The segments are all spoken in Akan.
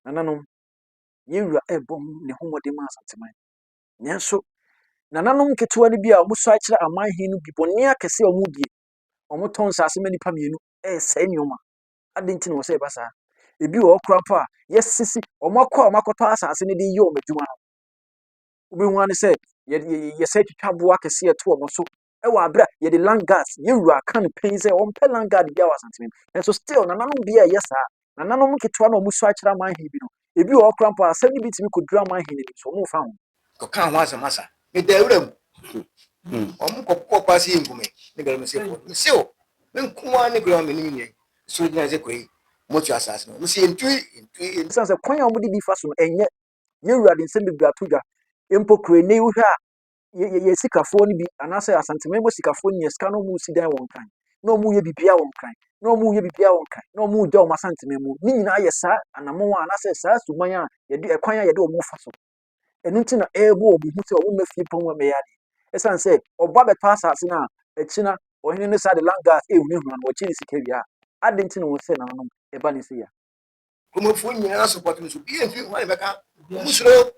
nananom yewura ebom ne homode ma asanteman nanso nananom ketewa ne bi a omuso akire amanhin no bi bone akese omudie omoton sase manipa mienu sɛ nyoma adenti na wo sɛ basa ebi wo okra pa yesisi omakɔtɔ asase ne de yi omadwuma no obi hu ane sɛ ye sɛ twitwaboa kese eto omoso ɛwɔ abra ye de land gas yewura kan pen sɛ ompɛ land gas bia wa asanteman nanso still nananom bi a yesa nananom ketewa na omuso akire amanhin bi no ebi wo okra pa asɛm ni bitimi kodura amanhin ne so mo fa ho ko kan ho asamasa me da ewura mu ko kwasi ngume ne ga me se ko me se o me nkuwa ne gra me ni nye so dina se ko yi mo tu asase no me se entui sense kwan a omudi bi fa so no enye yewura de nsɛm bebree ato dwa empo krene wo hwa ye sikafo ni bi anase asanteman mo sikafo ni sika no mu si dan won kan na omu ye bibia won kan na omu ye bibia won kan na omu gya o asanteman mu ni nyina ye saa anamo a anase saa suman a ye de ekwan a ye de omu fa so enu nti na ebo omu hu se omu mafie pon wa me ya de esan se oba beto asase na echina ohene ne sa de langas ehunu hunu na ochi ni sika bia adenti na wo se na nanom eba ni se ya como foi nyina support me so bi enfi ho ai beka musuro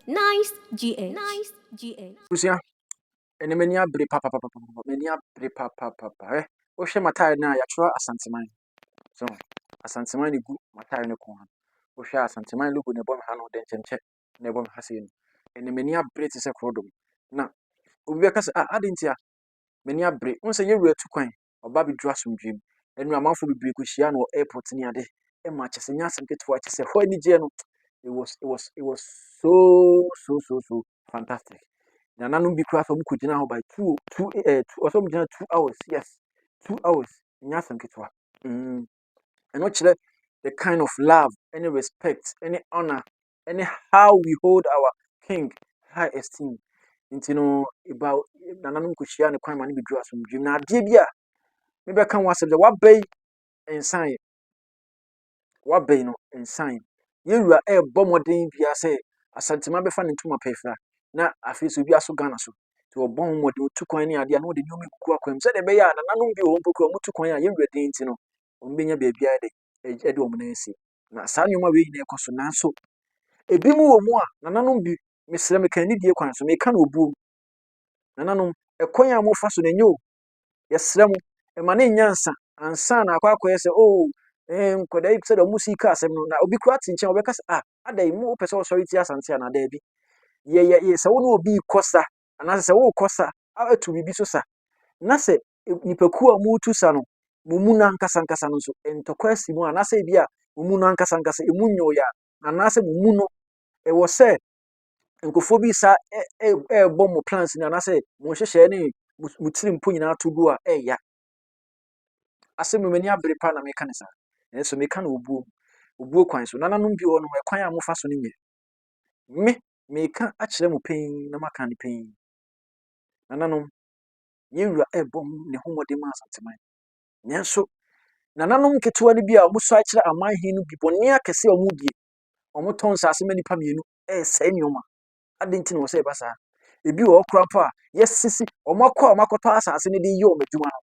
Nice GH. Usia ene mani abre papa mani abre papa wo hwe matai na ya tro asanteman so asanteman ni gu matai ne ko ha wo hwe asanteman logo ne bom ha no de nchemche ne bom ha se ni ene mani abre ti se krodom na obi ka se adentia mani abre unse yewura tu kwan oba bi dura somdwem enu amanfo bibre ko hia no airport ni ade e ma chese nya asem ketewa chese ho ani je no it was so fantastic. Nananom bi kura fa mu kugina ho by 2 also mu gina 2 hours. Yes. 2 hours. Nya sam ketwa. And what the kind of love, any respect, any honor, any how we hold our king high esteem. Nti no about nananom kuhia ne kwan ma ne bidru asomdwem na ade bi a me be kan wasem de wabay ensan wabay no ensan yewura bomoden bia se asantema be fa ne ntuma pefra na afeso bi aso Ghana so to obon model tu kwan ne ade na wo de nyomi kuku akwam se de be ya nananom bi wo mpoko mu tu kwan a yewura den nti no ombenya bia de ede omna esi na saa nyoma we nyina ekoso nanso ebi mu wo mu a nananom bi mesrɛ me kan ni die kwan so me ka na obuom nananom ekwan a mo fa so na nyo yesrɛ mo e ma ne nyansa ansa na akwa se oh nkodai se da musika asem no na obi kura tinchen obeka se adai mu pese o sorry ti asante na da bi ye se wo no obi kosa ana se wo kosa atu bibi so sa na se nipaku a mu tu sa no mumu na nkasa no so entokwa simu ana se bi a mumu na nkasa emu nyo ya ana se mumu no e wo se nkofo bi sa bom mo plans ni ana se mo hwehwe ne mutiri mpo nyina to do a ya asem mani abre pa na me ka ne sa enso me ka na obuo kwan so nananom bi wono kwan a mo fa so ne nye me ka a kire mo pen na maka ne pen nananom yewura ebom ne homode ma asanteman nanso nananom ketewa ne bi a omuso a kire amanhin no bi bone akese omudie omoton sase manipa mienu sɛ nyoma adenti na wo sɛ basa ebi wo okra pa yesisi omakɔtɔ asase ne de yi omadwuma no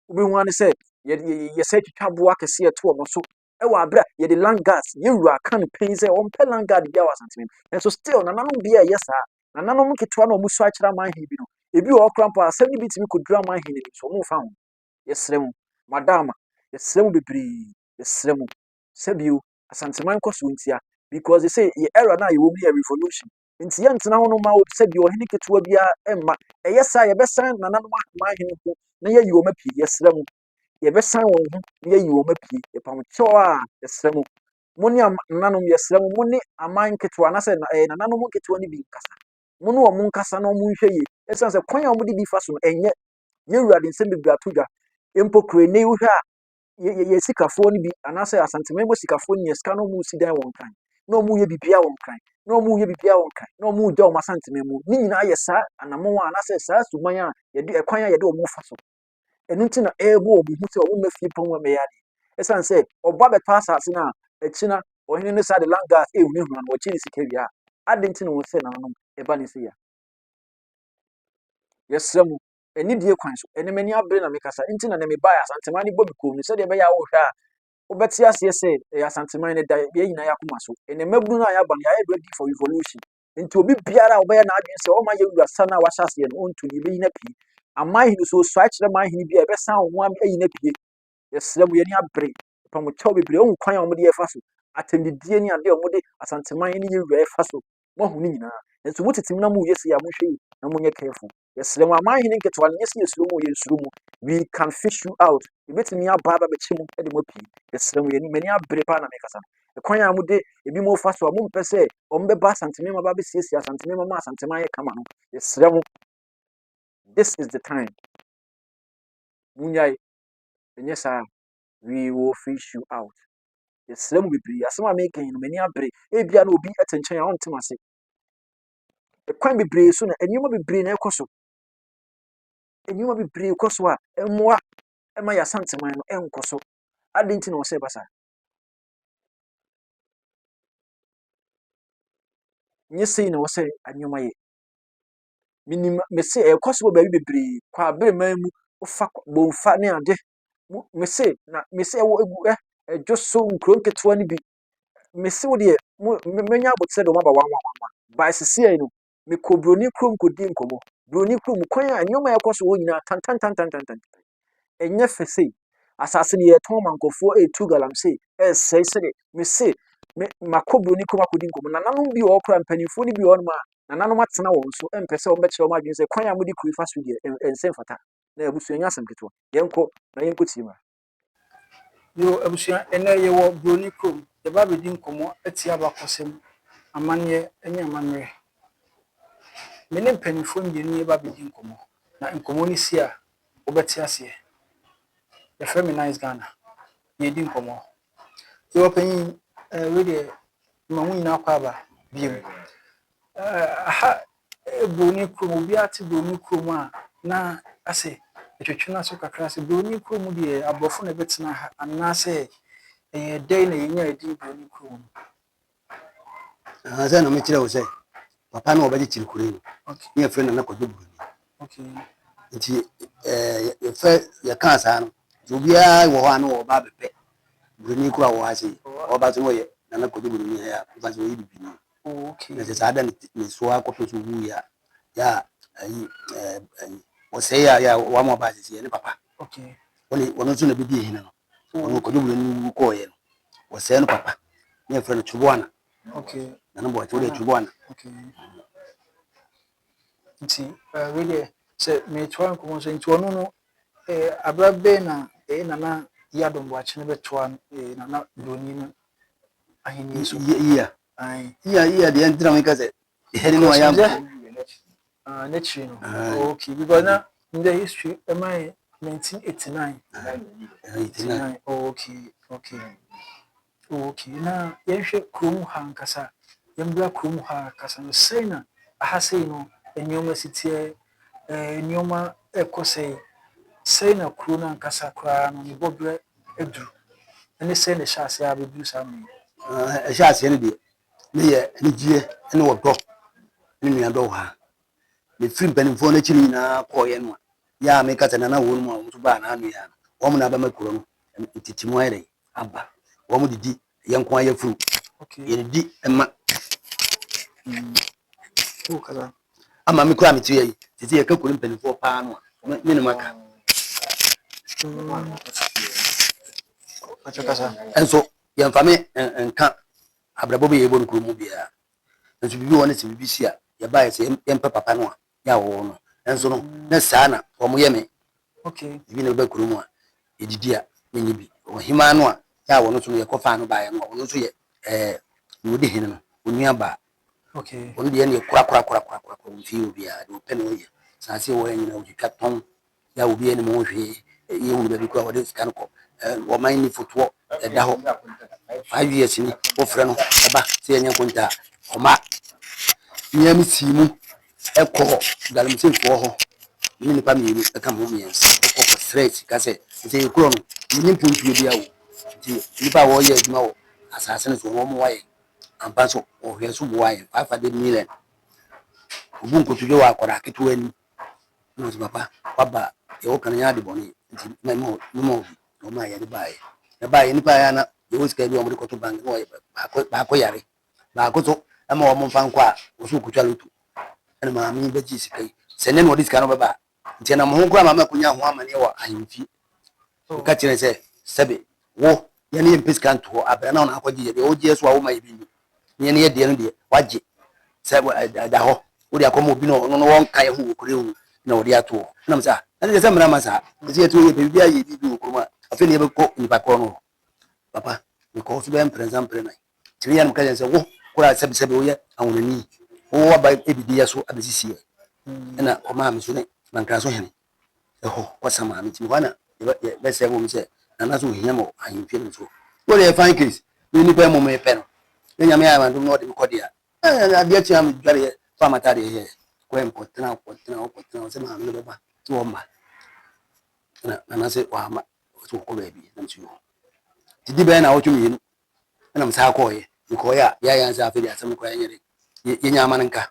obi hu ane sɛ ye sɛ twitwaboa kese eto omoso ɛwɔ abra ye de land gas yewura kan pen sɛ ompɛ land gas bia wa asanteman nanso still nananom bi a yesa nananom ketewa na omuso a kire amanhin bi no ebi wo okra pa asɛm ni bitimi kodura amanhin ne so mo fa ho yesrɛ mo madama yesrɛ mo bebree yesrɛ mo sɛbio asanteman koso ntia because they say ye era na ye wo be revolution nti ye ntena ho no ma sɛbio ohene ketewa bia emma yesa ye besan nananom amanhin ho na ye yi wo mapie yesrɛ mo ye besan wo ho na ye yi wo mapie ye pam kyo a yesrɛ mo moni nananom yesrɛ mo moni aman ketewa na sɛ nananom ketewa ni bi nkasa moni wo mo nkasa na mo nhwɛ ye esan sɛ kwan a mo de bi fa so no enye yewura de nsɛm bebree ato dwa empo krene wo hwa ye sikafo ni bi anase asanteman bo sikafo ni sika no mu si dan won kan na omu ye bibia won kan na omu gya o asanteman mu ni nyina ye saa anamo a anase saa suman a ye de ekwan a ye de omu fa so enu nti na ebo obu hu se omu mafie pon wa me ya de esan se oba beto asase na echina ohene ne sa de land gas ehunu hunu na ochi ni sika bia ade nti na wo se na no eba ni se ya yesrɛ mu Eni die kwan so ene mani abre na mekasa nti na me buy Asantema ni bobi kom ni se de be ya wo hwa a obeti ase se Asantema ni da ye nyina yakoma so ene mabunu na ya ban ya ready for evolution nti obi biara obe na adwen se o ma ye wura sana wa hyase no onto ni be yina pii amai ni so so a kire man hini bia e be san ho am yina pii yesrem ye ni abre pa mo chaw bebre on kwan a mo de yefa so atendidie ni ade o mo de Asantema ni ye wura yefa so mo hu ni nyina nti mo tetim na mo yesi ya mo hwe na mo nye careful yesrem amai hini nketwa ni yesi yesuru mo yesuru mo we can fish you out ebetimi aba be chim e de mo pii yesrem ye ni mani abre pa na mekasa kwan a mo de ebi mo fa so a mo mpese o mbe ba Asantema ma ba be siesie Asantema ma Asantema ye kama no yesrem this is the time munyai enyesa we will fish you out yesrem bibiri asema make no mani abre ebia na obi atenchen a ontim ase kwan bibiri so na enyuma bibiri na ekoso enyuma bibiri ekoso a emmoa ema ya Asantema no enkoso adenti na ose basa nyese na ose anyuma ye minima mese ekoso ba bibiri kwa abre mamu ofa bomfa ne ade mese na mese ewo egu ejoso nkro nketwa ni bi mese wo de menya abotse de maba wanwa ba sisi no me ko broni krom ko di nkomo broni krom kwan a nyoma ekoso wo nyina tan tan tan tan tan enye fese asase ne yeton mankofo etu galamse esese mese me makobro ni koma kodi nkomo nananom bi wo kra mpanifo ni bi wo ma nananom atena won so empese wo bekyere wo adwene se kwan a mudi kru fa so die ensen fata na abusuanya asem keto yenko na yenko tima yo abusuan ene ye wo broni krom de ba be di nkomo atia ba kosem amanye enya amanwe mene mpanifo mbienu ye ba be di nkomo na nkomo ni si a obeti ase ye frame nice Ghana ye di nkomo yo panyin we de mamu nyina kwa ba biem ha broni krom obi ati broni krom a na ase etwetwe so kakra se broni krom de abofo na betina ha anase day na yenya edi broni krom Asa no me kire wo say papa na obaji kire kure okay ni friend na ko do broni okay nti ye fe ye kan sa no obi a wo ho anu wo ba bepe broni kura wo ase oba so ye na ko do broni ya ba so yi bibi okay na se sa da ni so akopɛ so wu ya ayi o se ya wa mo ba se ne papa okay woni wono so na bibi hina no wono ko dubule ni ko ye no o se no papa ne frɛ no chubuana okay na no bo chude chubuana okay nti we de se me twa nkomo so nti ono no abrabe na nana yadom bo akyene betwa nana broni no ahini so iya ai iya de entra me ka se heri no ya next no okay because na in the history am I 1989 89 okay okay okay na yenhwe krom hankasa yembra krom ha kasa no sei na aha sei no enyoma sitie enyoma ekosei sei na kro na hankasa kra no ne bobre eduru ene sei na hyase abeduru sami sha se ne de ne ye ne gie ne wo do ne nua do ha ne film penifo na chiri na ko ye no ya me ka tana na wo mu a so ba na anu ya wo mu na ba makuro no titimu ayre aba wo mu didi ye nko aye furu okay ye di ema o kaza ama me kura me tie yi titi ye ka kuro penifo pa no me ne maka acha kaza enso ye mfame enka abrabo be ye bo kuro mu bia enso bibi wona se bibi sia ye ba ye se ye mpa papa no a ya wo no enso no na saa na wo mu ye me okay ibi na be kuro mu a edidi a menyi bi o hima no a ya wo no so ye kofa no ba ye no wo so ye no di hin no onua ba okay on de ne kura fi obi a do pe no ye sa se wo yin na oji katon ya obi ene mo hwe ye hu be ko wo de scan ko wo man ni foto da ho 5 years ni wo frɛ no eba se ye nkonta o ma nyam si mu ekɔ galamse fo ho ni nipa mi e ka mo mi ense ko stress ka se se kuro no ni puntu bi awo ti nipa wo ye adwuma wo asase no so wo mo wa ye ampa so o hwe so bo wa ye 500 million obu nkotude wa akora ketewa ni no papa papa yo kan ya de boni nti mo o ma ya de bae ni pa ya na yo sika bi o mo de koto bank no ba ko yare ba ko to ama o mo fan kwa o su kutwa lutu ene ma mi be ji sika se ne no de sika no ba nti na mo ho kwa mama kunya ho amane wa ahimfi ka kire se sebe wo ya ne mpis kan to abra na na akwaji ye o je so a wo ma ye bi ni ne ye de no de waje se da ho wo de akomo bi no no won kai ho okure hu na wo de ato na msa na de se mra masa se ye to ye bi bia ye bi bi okuma afi ne be ko ni pa ko no papa because be present na tiri yan ka se wo kura sebe sebe wo ye awonani wo wa ba ebidi ya so abesisi ye na o ma mi so ne man kan so hene ho kwa sama mi ti wana be se wo mi se na na so hia mo ahimfi no so wo de fine case ni pe mo me pe no nya me ya ma no de ko dia ade ati am dware fa mata de he ko important se ma mi be ba ti wo ma na se wa ma so ko be bi na ti yo ti di be na wo tumi yin na msa ko ye ko ya sa fe dia sam ko ya nyere ye nya mananka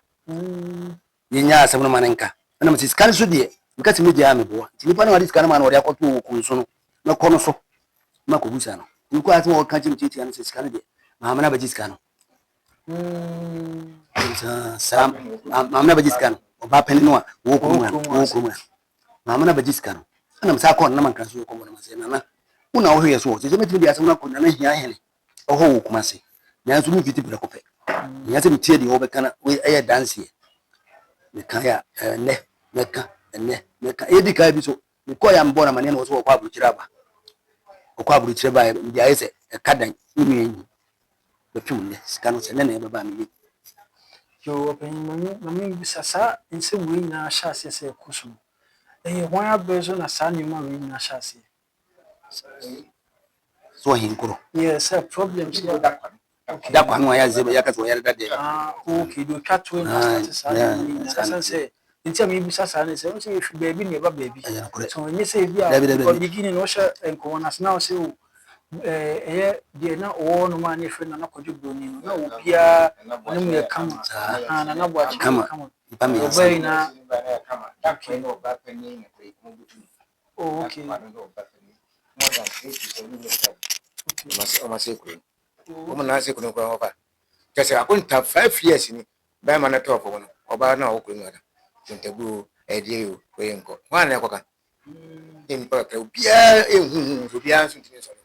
ye nya asam no mananka na msi skan so de nkati mi dia me bo ti ni pa na wa di skan ma na wo de akoto ko so no na ko no so ma ko busa no ni ko ati wo kan ti mi ti an se skan de ma na ba ji skan no sa ma na ba ji skan o ba pen no wo ko mu ma na ba ji skan na msa ko na man kan so ko mo na se na una wo hwe so se me ti dia asam na ko na hia hene oho wo kuma se na so mi fiti bra ko pe ya se mi tie di wo be kana we aye dance me kan ya ne me ka e di ka bi so mi ko ya mbo na mane no so kwa buru ba o kwa buru kire ba bi aye se e kadan ni yin be twum ne sika no se ne na e ba mi yo open mami bisasa nse we na shase se kusu wan abezo na sa nyuma we na shase so hin kuro yes a problem so da kwa no ya zebe ya ka so ya da de okay do twatwe na start sa na sanse nti am bisasa ne se o se fi baby ne ba baby so nye se bi a o beginning no sha enko na na o se o de na o no ma ne fe na ko juboni na o bia ne mu ye kama na bo achi kama pa mi o bai na okay no ba penny ne ko mo okay Mas sekuru o na sekuru ko ho fa kese akunta 5 years ni ba ma na to fo no oba na o ko ngada ntabu edie o ko yenko wa na ko ka en pa ka bia ehun so bia so tin so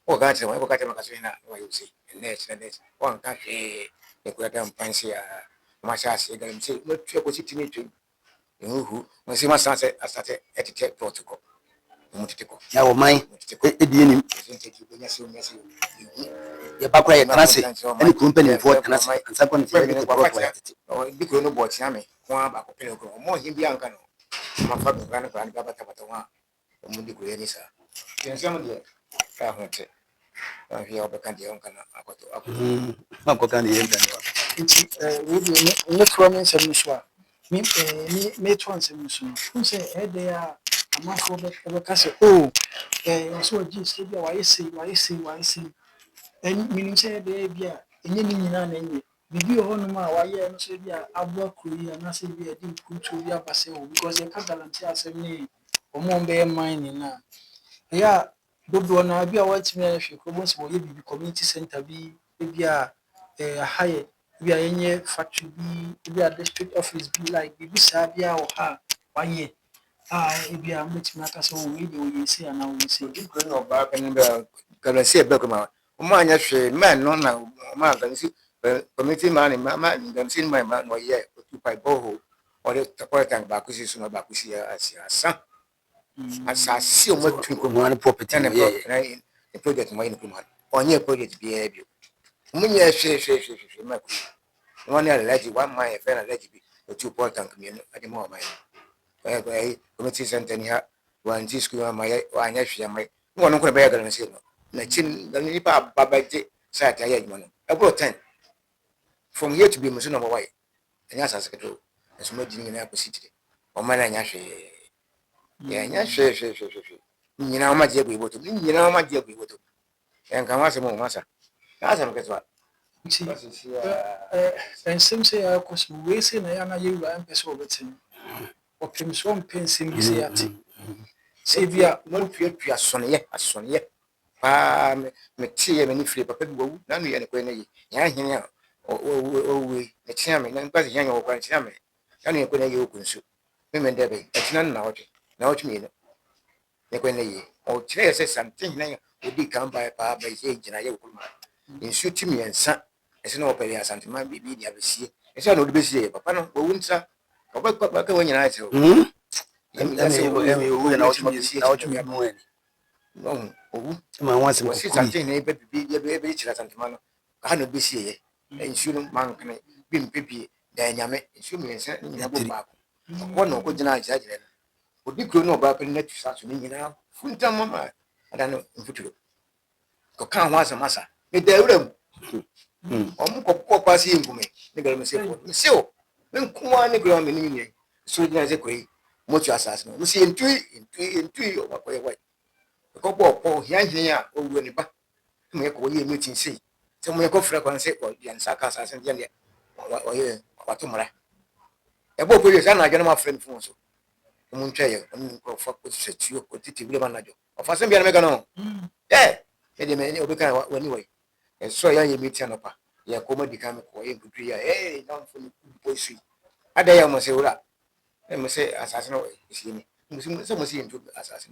o ga che wa ko ka che ma ka so na wa yo se net wa ka he e ko ta mpansi ya ma sha se ga mi se mo tue ko sitini tue ehu mo se ma sanse asate etete protocol ya wo mai edie nim ya ba kwa ya transe ani company for transe ansa ko ni ya ko protocol ya tete di ko no bo tia me ko ba ko pele ko mo hin bi anka no ma fa do kan ko an ba bata wa mo di ko ye ni sa tiensem de ka ho te a hi oba kan de onka na akoto ko kan ye ndan wa nti we ne tro men se so a me to an se so no se e de a amafo be ka se o so ji se bia wa yesi en minim se de bia enye ni nyina na enye bibi ho no ma wa ye no se bia abua kuri na se bia di kuntu bia base o because e ka galanti asem ni omo be man ni na ya dodo na bia wa timi na hwe ko mo se wo ye bibi community center bi bia haye bia yenye factory bia district office bi like bibi sa bia o ha wa ye bia mo timi aka se wo ye de wo ye se ana wo se di ko no ba kan da kala se be ko ma o ma nya hwe man no na ma kan si committee man ma ngam sin ma no ye to pai boho o de tapo tank ba ku si so ba ku si asa asasi o mo tu ko mo an property na ye ne project mo yin ko ma onye project bi e bi mo nya hwe ma ku no na leji one man e fe na leji bi o tu point tank mi no ade mo ma ye committee center ni ha wan ji school ma ye wa nya hwe ma no no ko be ya ga na se no na chin da ni pa babaje sa ta ye mo no e bro 10 from here to be mo so no mo wa ye nya asase keto eso ma di ni na ko city o ma na nya hwe ya nya hwe nyina ma je gbe boto nyina ma je gbe boto en kan wa se mo masa na asem keto nti ensem se ya ko so we se na ya na ye wa empese obetin opem so mpensem bi se ate se bia mo tuatua asɔneɛ paa me tie me ni firi papa bi wawu na no yɛ ne kɔ na yi ya hene a owe ne tia me na mpa se hanya wo kwan tia me na no yɛ kɔ na yi okunsu me ndɛ bɛ atina na wɔtwe me no ne kɔ na yi o kyerɛ sɛ ASANTEHENE odi kan ba ba sɛ gyina yɛ okuma nsu ti miɛnsa ɛsɛ na wɔpɛ ASANTEMA bibi di abesie ɛsɛ na odi besie papa no wawu nsa ɔbɛkɔ ka wɔnyina ɛsɛ ASANTEHENE bɛbi kyerɛ ASANTEMA no ha na obesie yɛ nsuo no mankene bi mpebie da nyame nsuo miɛnsa ne nyina bɔ baako ɔkɔ na ɔkɔ gyina agyinagyina no odi kuro no ɔbaa pɛn na tu sa so ne nyinaa funta mama ada no mfuturo kɔka ho asɛmasa me da awura mu ɔmo kɔkɔ kwase nkume ne gɛrɛ me se fo me se o me nkoa ne gɛrɛ me ne nyɛ so gyina sɛ kɔyi motu asase no me se entui ɔbakɔyɛ wai kɔbɔ ɔpɔ hiahia a ɔwura ne ba me yɛ kɔ yɛ meeting sei sɛ mo yɛ kɔ frɛ kwan sɛ ɔyɛ nsa ka asase no deɛ ɔyɛ wato mmara ɛbɔ kɔ yɛ sɛ na adwene ma frɛ no fo so mo ntwɛyɛ ɔno nkurɔfoɔ kɔsɛ tuo kɔtete wura ma nadwo ɔfa sɛ bia no mɛka no ɛde me obɛka wani wai ɛsɔ yɛ yɛ meeting no pa yɛ kɔma di kan kɔ yɛ nkudru yɛ na mfo no bɔ sui ada yɛ mo sɛ wura mo sɛ asase no esie ni mo sɛ mo sɛ ntu asase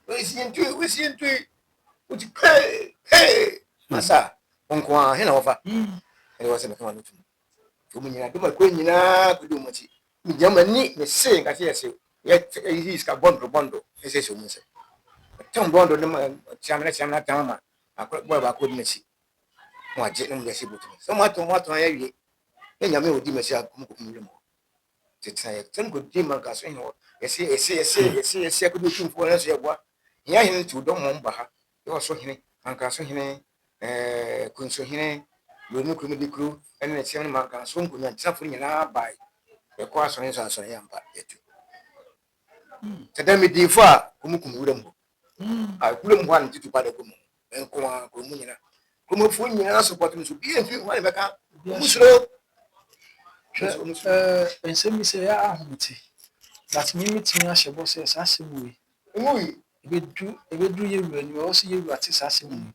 no esie ntu uti masa onko a he na wofa ɛde wɔ sɛ mɛka no tum to mo nyina de ma kɔ nyina kudu mo ti mi jama ni me se nka sɛ sɛ yɛ yi ska bondo ɛsɛ sɛ mo sɛ tom bondo de ma tiamna tama akɔ boy ba ko di mesi mo agye no mo yɛ sɛ botu so mo ato ayɛ wie e nyame odi mesi akom ko mu mo teta yɛ ten ko di man ka so hin yɛsɛ ko di tumfo na so yɛ boa ya hin tu do mo mba ha yɛ so hene anka so hene kunso hene lo no kru di kru ɛne tiam no man ka so nko nya tsafo nyina bai yɛ kɔ asɔre so yɛ mpa yɛtu tɛdɛ mi di fo a kum wura mu a wura mu han titu pa da kum enko ko mu nyina kum fo nyina support no so bi enfi ho ne bɛka musuro ensemi se ya ahunti that me mitimi ahye bo se sasemu wi ebedu yewura ni o se yewura te sasemu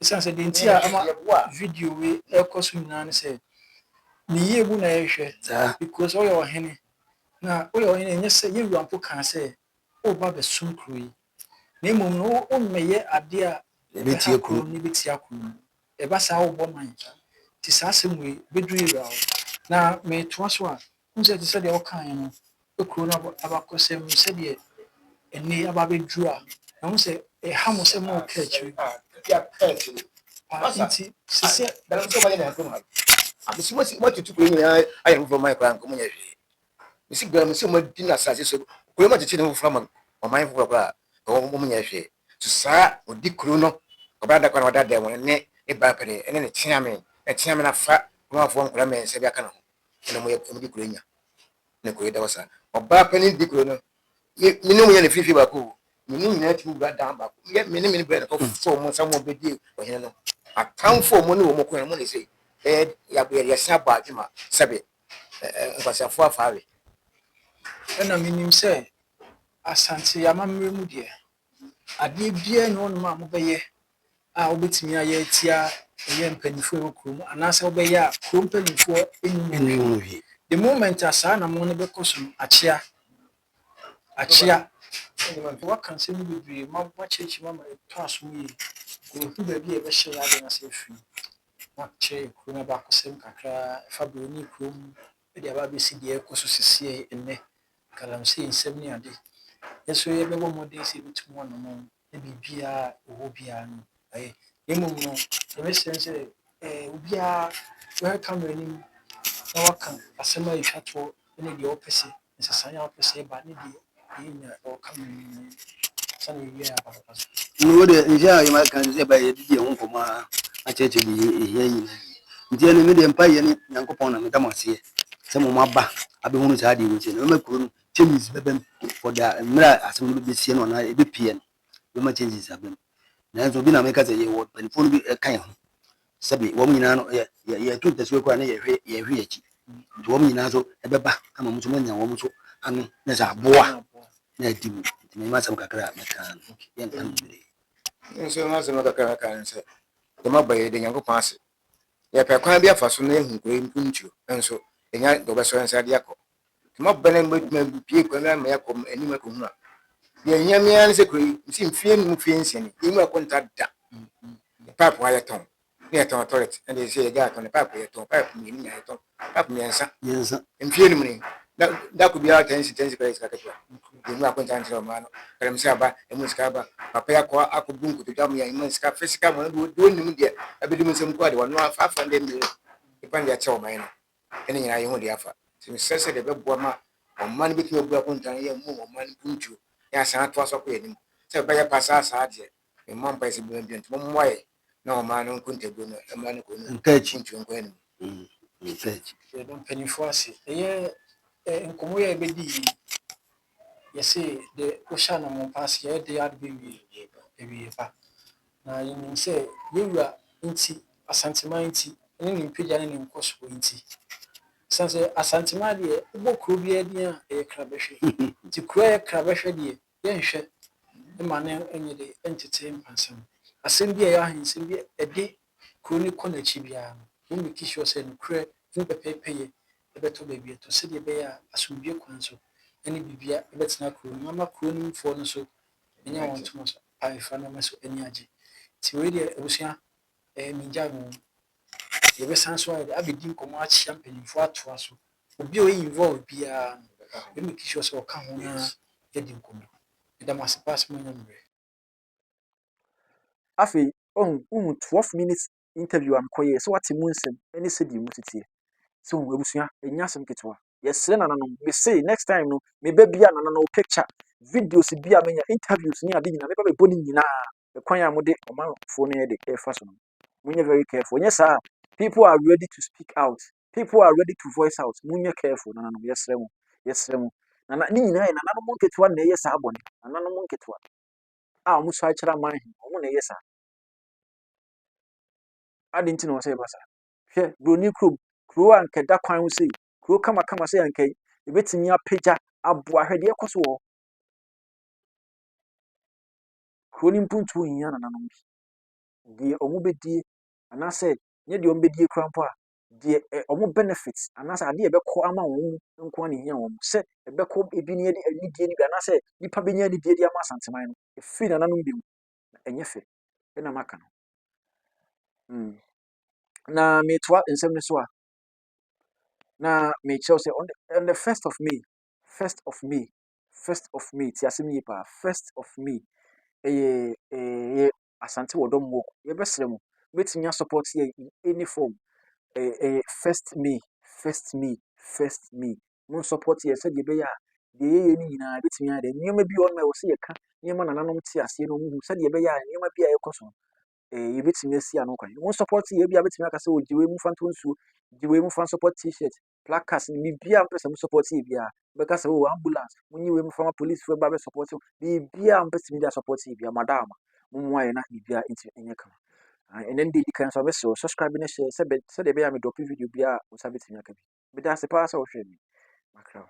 isan se de nti a ama video we ekoso nyina ne se ni yebu na yehwe because o yo hene na o yo hene nyese yewura mpo kan se o ba be sum kru na mom no o meye ade a ebetie kru ni betia kru e ba sa wo bo man ti sasemu bedu yewura na me to so a unse ti se de o kan no e kru na abakosem se de eni ababedu a na unse e hamo se mo kachi ya kachi nti sisi da so ba yɛ na ko ma abisi mo tutu ko nyina ayɛ no from my kran ko mo yɛ hwe misi gram misi mo di na asase so ko ma tete no from o man fo kra ko mo nyɛ hwe so sa odi kru no ko ba da kwa da da won ne e ba pere ene ne tiame na fa ko afo nkra me se bi aka no ene mo yɛ mo di kru nya ne ko da wasa o ba pani di kru no mi no mo yɛ ne fifi ba ko mi ni nyina ti ba da ba ko mi ni bre ko fo mo sa mo be di o hene no akamfo mo ne wo mo ko mo ne sei ya be ya sa ba adwuma sabe nkwasafo afawe na minim se asante yamamre mu de ade bia no no ma mo beye a obetimi aye tia eye mpanifo e krom anase obeye a krom mpanifo enyum the moment asa na mo ne bekoso achia wa kan se ni bebre ma chechi mama e pass mu yi ko hu ba bi e be hye ya de na se fri na che krom na ba ko sem kakra fa bi oni krom e de aba be si de ekoso sisi enne kalam se nsem ni ade yeso ye be bo modern se bitu mo no mo e bibia owo bia no eh emu no e be sense obia we camera ni na waka asema itwato ne de opese nsesanya opese ba ne de ina o camera ni sanu wi ya ba ba no de nja ya ma kan se ba ye di ho koma a cheche di ye yin nti ene me de mpa ye ni yankopon na me damase se mo maba abe hunu sa de wuche no makuru no chemis bebem for da mra asem no be sie no na e be pie no ma changes abem na nso bi na me ka se ye wo telefone bi kan ho sabi wo nyina no ye to tese ko na ye hwe achi to wo nyina so e beba kama mo so manya wo mo so ano na sa aboa na dim me ma sam kakra me kan yen kan bere nso ma se makaka kan se de ma baye de Nyankopɔn ase ya pe kwan bi afa so na ehu kure mpuntuo nso enya do be so nsa de akọ ma bana ma pie kwan na ma yakọ anim akọ hu a ye nyamia ne se kure nsi mfie no mfie nsene emu akonta da pipe wa yeton ne yeton toilet and they say ga ton pipe yeton pipe ni ni yeton pipe ni ensa mfie no ni da could be out 10 price ka ketwa emu akonta ntra ma no kare msi aba emu ska aba papa yakọ akọ bunku to jam ya emu ska physical mo do nim de abedi mo sem ko ade wano afa 500 million ipan ya chew mai no ene nyina ye hu de afa sim sese de bebo ma omman bi ke bu akonta ye mu omman punju ya san to aso ko yenim se be ya pasa sa ade e man pa ese bi mo moye na omman no kunta bu no omman ko no punju ko yenim nkachi ye don penifo ase eye nkomo ye bedi yesi de ocean mo pass ye de ad be wi pa na yin se yewura nti asanteman nti ne mpagya ne nkoso nti sanse asanteman de ubo kuro bi adi a e krabehwe ti kuro e krabehwe de ye nhwe e ma ne enye de entete mpansam asem bi ya ahensem bi e de kuro ni kona chi bia no mo make sure say no kuro fu pepepeye e beto baby to se de be ya asomdwe kwanso ene bibia e betena kuro no ma kuro ni mfo no so enya won to so ai fa na maso eni age ti we de ebusua minja no ye be sanso ai abedi nkomo a chia mpanimfo atoa so obi o involve bia e make sure say o ka ho na ye di nkomo e da mas pass mo nyamre Afi, 12 minutes interview am koye. So what mu nsem, any say di mu titie. So ebusua, enya asem ketwa. Yes, na no. Me say next time no, me be bia na no picture, videos bia menya interviews ni ade nyina me ba be boni nyina. The kwan ya mo de oman phone ye de e fa so no. Munye very careful. Yes, sir. People are ready to speak out. People are ready to voice out. Munye careful. No. Yes, remo. Yes, remo. Na ni nyina ye na no mo ketwa na ye sa abone. Na no mo ketwa. Ah, mo so achira man. Mo na ye sa. Adi nti na wose basa. Hwe broni kuro an keda kwan wo sei. Kuro kama sei an kai. Ebetimi apagya aboa hwede ekoso wo. Kuro ni mpuntu hiya na nanom bi. Die omo bedie anase nye de omo bedie krampo a de omo benefits anase ade ebekọ ama wo nko na hiya wo. Se ebekọ ebi ne die ni bi anase nipa benya ni die ama asanteman no. Efi na nanom bi enye fe. Ena maka no. Na me twa nsem ne so a na me tell say on the 1st of May, 1st of May, ti asem yi pa, 1st of May, asante wodom wo, ye besre mo, betimi support ye in any form, 1st May, 1st May, mo support ye said ye be ya, ye ni nyina betimi ade, nyoma bi on me wo se ye ka, nyoma nananom ti ase no hu, said ye be ya, nyoma bi a ye koso, you betimi asi ano kwan. Won support ye bia betimi aka se o jiwe mu fanto nsu, jiwe mu fan support t-shirt, placards ni bia mpesa mu support ye bia. Beka se o ambulance, munyi we mu fan police fo ba be support ye. Bia mpesa mi dia support ye bia madam. Mu wa ye na bia inti enye kama. And then they can so subscribe na share se be de be ya me drop video bia o sa betimi aka bi. Be da se pa sa o hwe mi. Makra.